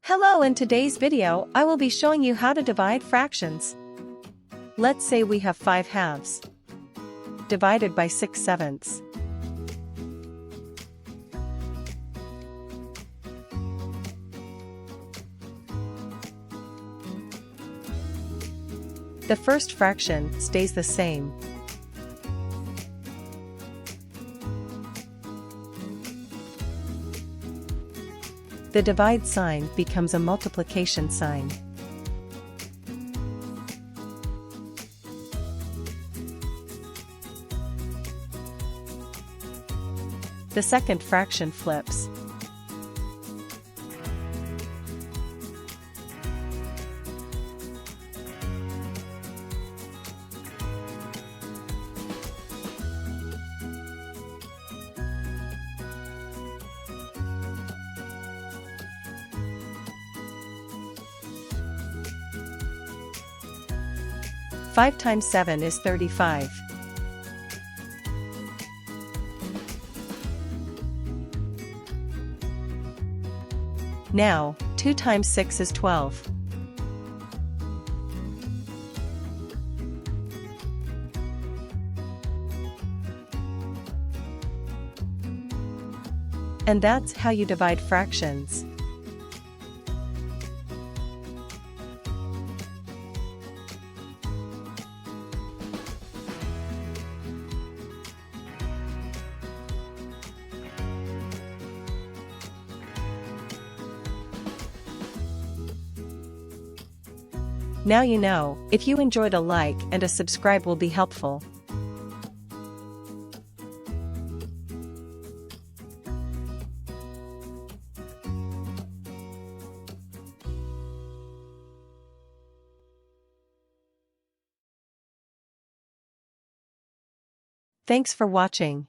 Hello, in today's video, I will be showing you how to divide fractions. Let's say we have 5 halves divided by 6/7. The first fraction stays the same. The divide sign becomes a multiplication sign. The second fraction flips. Five times 7 is 35. Now, 2 times 6 is 12. And that's how you divide fractions. Now you know. If you enjoyed, a like and a subscribe will be helpful. Thanks for watching.